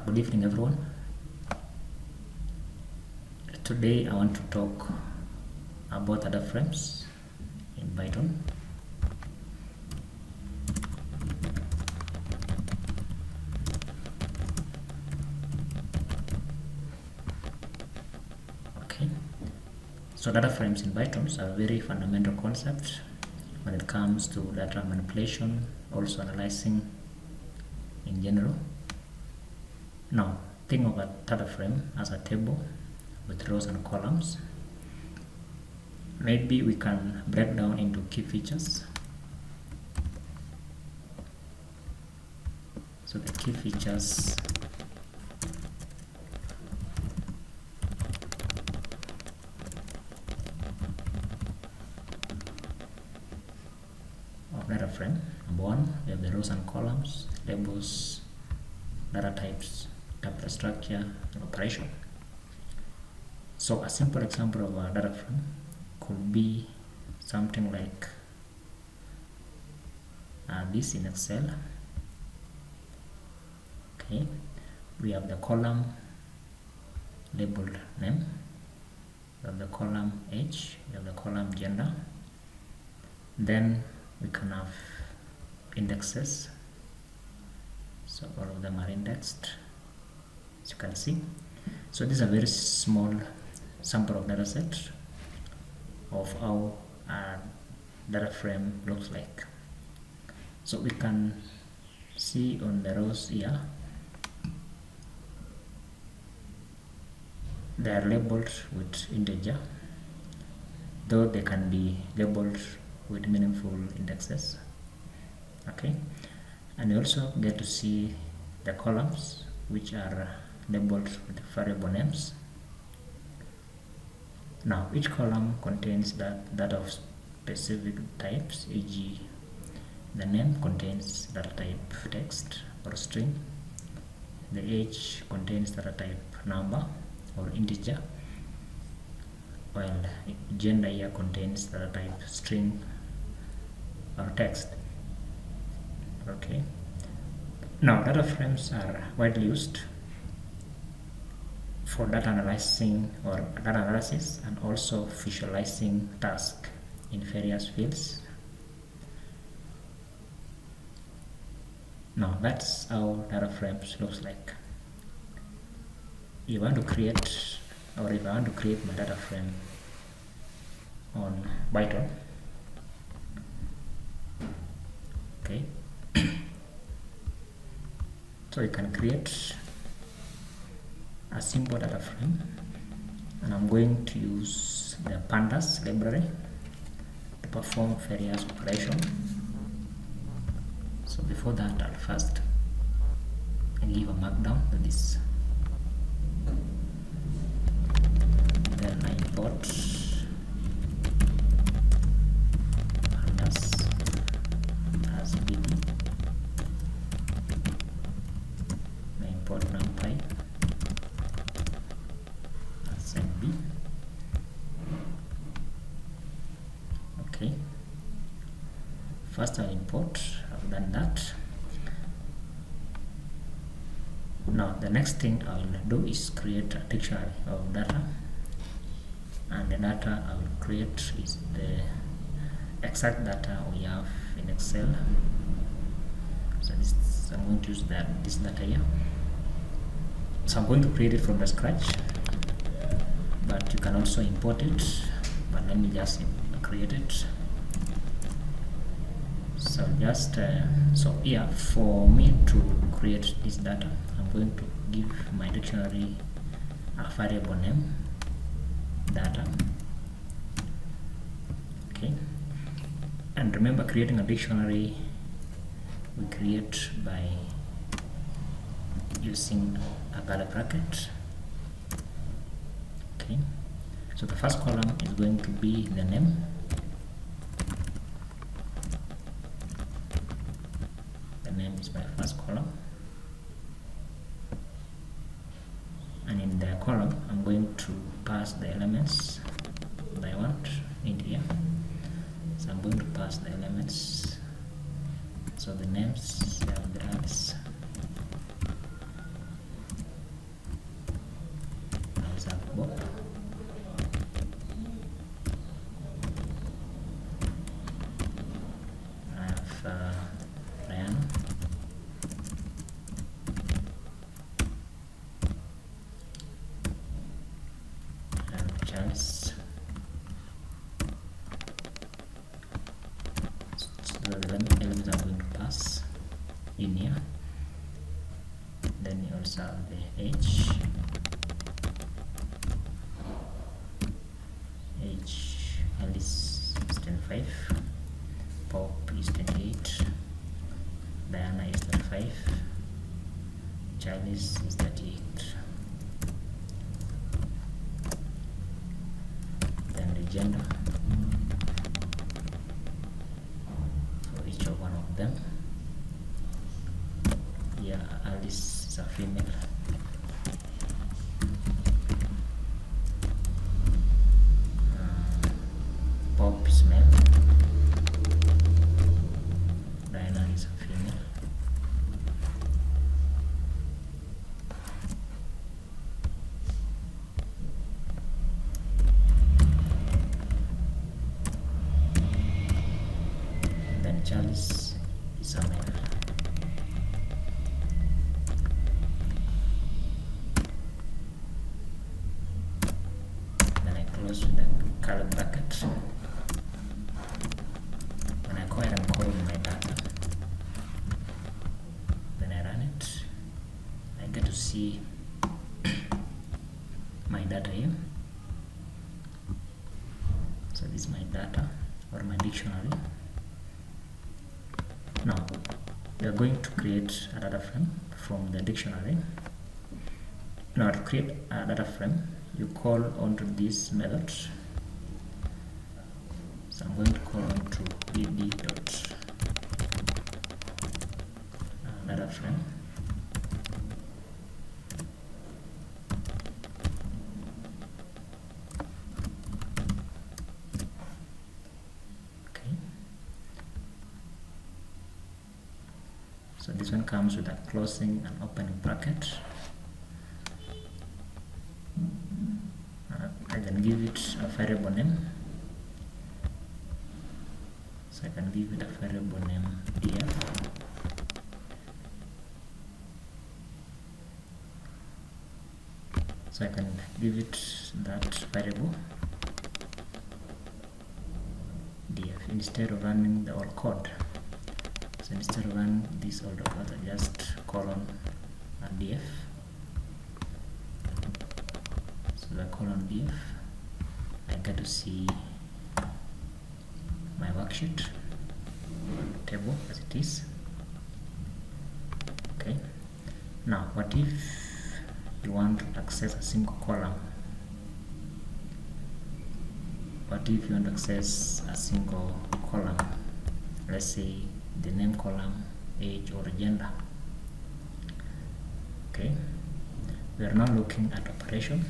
Good evening, everyone. Today I want to talk about data frames in Python. Okay, so data frames in Python are a very fundamental concept when it comes to data manipulation, also analyzing in general. Now, think of a data frame as a table with rows and columns. Maybe we can break down into key features. So the key features of data frame. Number one, we have the rows and columns, labels, data types, data structure, and operation. So a simple example of a data frame could be something like this in Excel. Okay, we have the column labeled name, we have the column age, we have the column gender, then we can have indexes, so all of them are indexed, as you can see. So this is a very small sample of data set of how a data frame looks like. So we can see on the rows here, they are labeled with integer, though they can be labeled with meaningful indexes. Okay, and you also get to see the columns which are labeled with variable names. Now each column contains data of specific types, e.g. the name contains data type text or string, the age contains data type number or integer, while gender here contains data type string or text. Okay, now data frames are widely used for data analyzing or data analysis and also visualizing tasks in various fields. Now that's how data frames looks like. If I want to create, or if I want to create my data frame on Python, okay, so you can create a simple data frame, and I'm going to use the pandas library to perform various operations. So before that, I'll first give a markdown to this, then I import pandas as bd, I import numpy as nb. Okay, first I import, I've done that. Now the next thing I will do is create a dictionary of data, and the data I will create is the exact data we have in Excel. So I'm going to use this data here. So I'm going to create it from the scratch, but you can also import it, but let me just create it. So just so here, for me to create this data, I'm going to give my dictionary a variable name, data. Okay, and remember, creating a dictionary we create by using a curly bracket. Okay, so the first column is going to be the name, the name is my first column, and in the column I'm going to pass the elements that I want in here. So I'm going to pass the elements, so the names have the ranks, Bob. I have Diana. I have Charles. So the elements are going to pass in here. Then you also have the H. Alice is 25, Pop is 28, Diana is 35, Charles is 38. Then the gender for each of one of them. Yeah, Alice is a female. Pop is male. Diana is a female. Then Charles is a male. Then I close with the color bracket. When I go ahead and call in my data, then I run it, I get to see my data here. So this is my data or my dictionary. Now we are going to create a data frame from the dictionary. Now to create a data frame, you call onto this method. So I'm going to call on to dd dot data frame. Okay. So this one comes with a closing and opening bracket. I can give it a variable name. So I can give it a variable name df. So I can give it that variable df instead of running the whole code. So instead of running this all code, I just colon and df. So the colon df, I get to see my worksheet table as it is. Okay. Now, what if you want to access a single column? What if you want to access a single column? Let's say the name column, age, or gender. Okay. We are now looking at operation.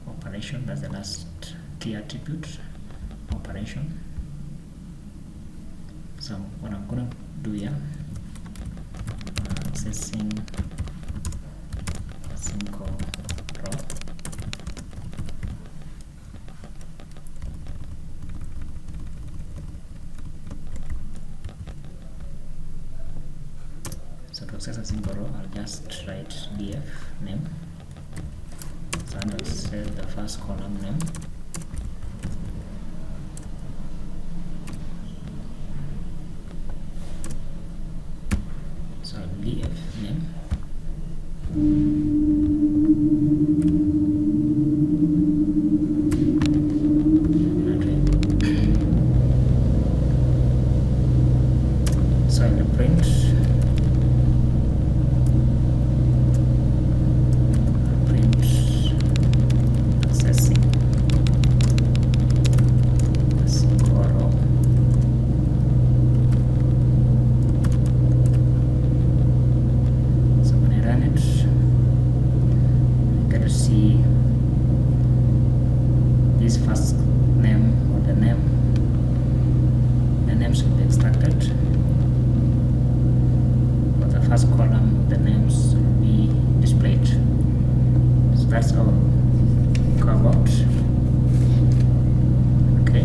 Operation, that's the last key attribute. Operation. So what I'm going to do here, accessing a single row. So to access a single row, I'll just write df name. So I'll set the first column name. So df name. So in the print, accessing a single row. So when I run it, I get to see this first name or the name. The names will be extracted. For the first column, the names will be displayed. that's all go about. Okay,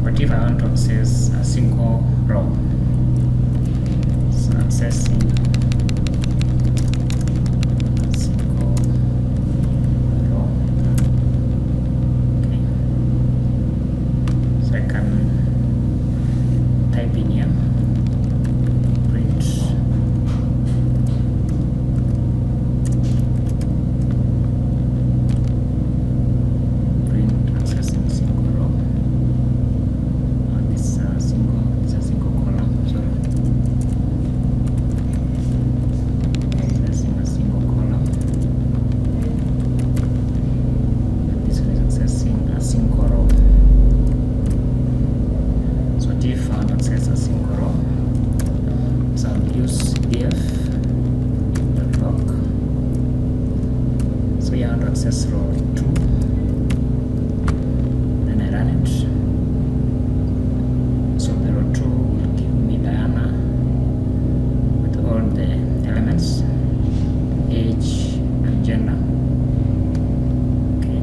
what if I want to access a single row? So accessing a single row. Okay, so I can type in here print accessing single row. This is a single column. Sorry, accessing a single column. And this one is accessing a single row. So if I want to access a single row, so I'll use df.log. So you want to access row 2. Then I run it. So the row 2 will give me Diana with all the elements, age and gender. Okay.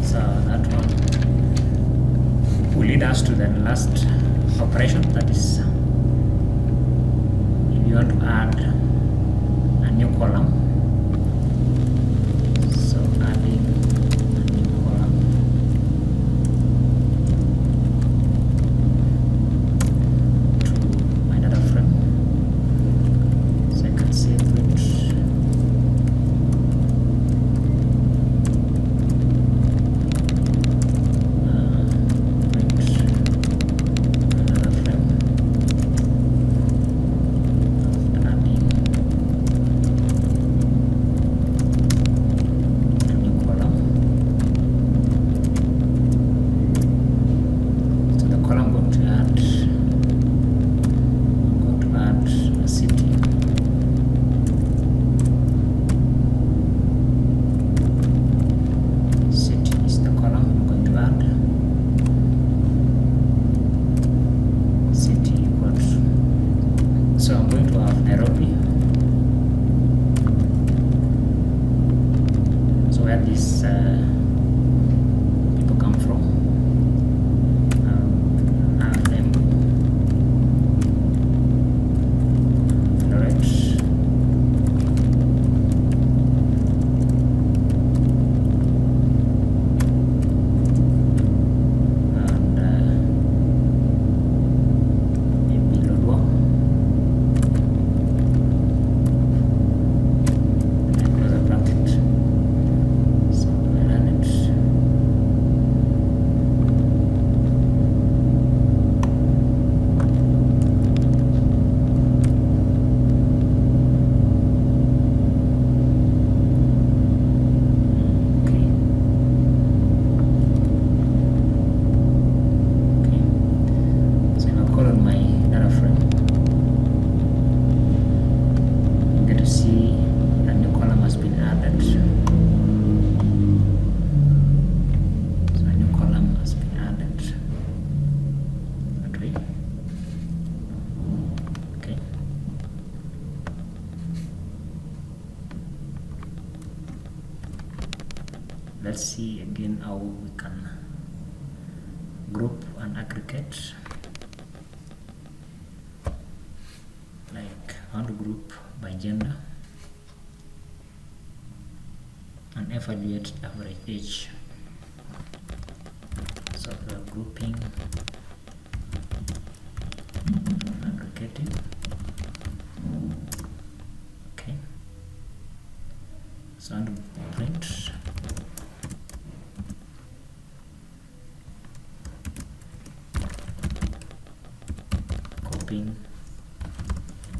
So that one will lead us to the last operation, that is if you want to add a new column. So adding a new column to my data frame. So I can say print another frame after adding a new column. So the column I'm going to add a city. City is the column I'm going to add. City equals. So I'm going to have Nairobi. So where these people come from. Embu, Eldoret, and maybe Lodwar. And close a bracket. So I run it. Okay. Okay. So if I call on my data frame, you get to see a new column has been added. So a new column has been added. That way. Okay. Let's see again how we can group and aggregate. Like I want to group by gender and evaluate average age. So we are grouping, aggregating. Okay. So I want to print copying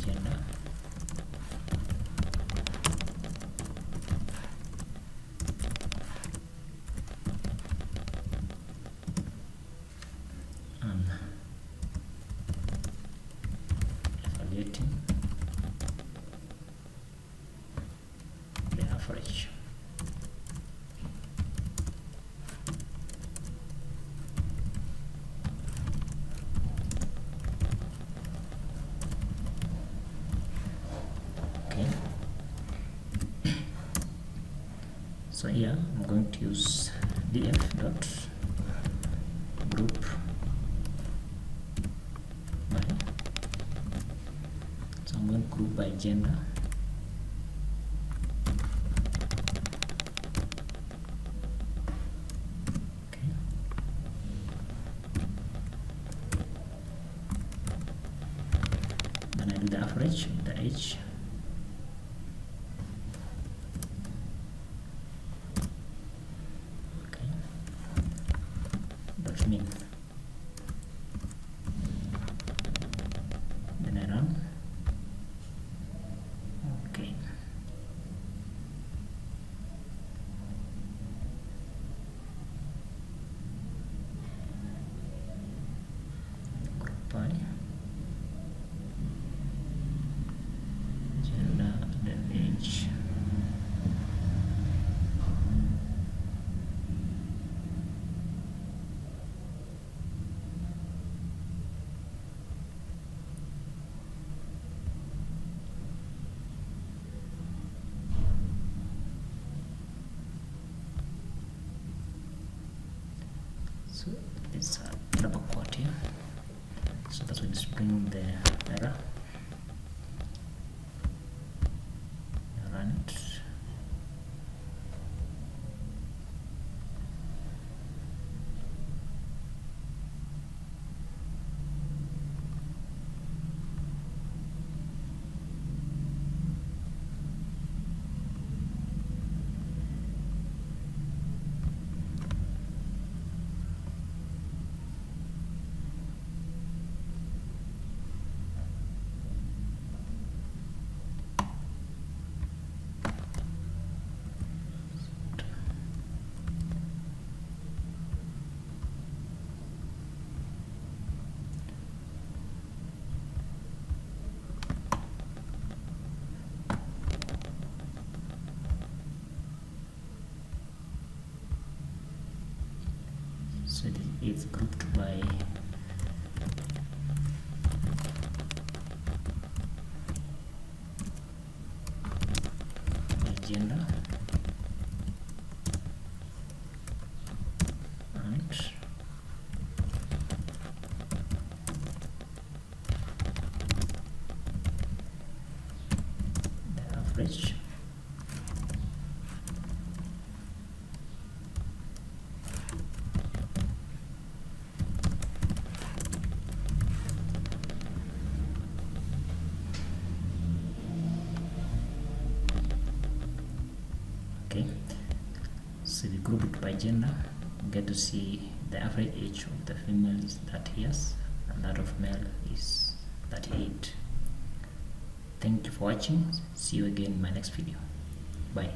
gender. And evaluating the average. Okay. So here I'm going to use df dot group by, so I'm going to group by gender. Okay. Then I do the average of the age. Okay. Dot mean. Then I run. Okay. Group by gender, then age. So it's a double quote here, so that's what is bringing the error. Run it. So it's grouped by gender and the average. Okay, so we group it by gender. We get to see the average age of the female is 30 years and that of male is 38. Thank you for watching. See you again in my next video. Bye.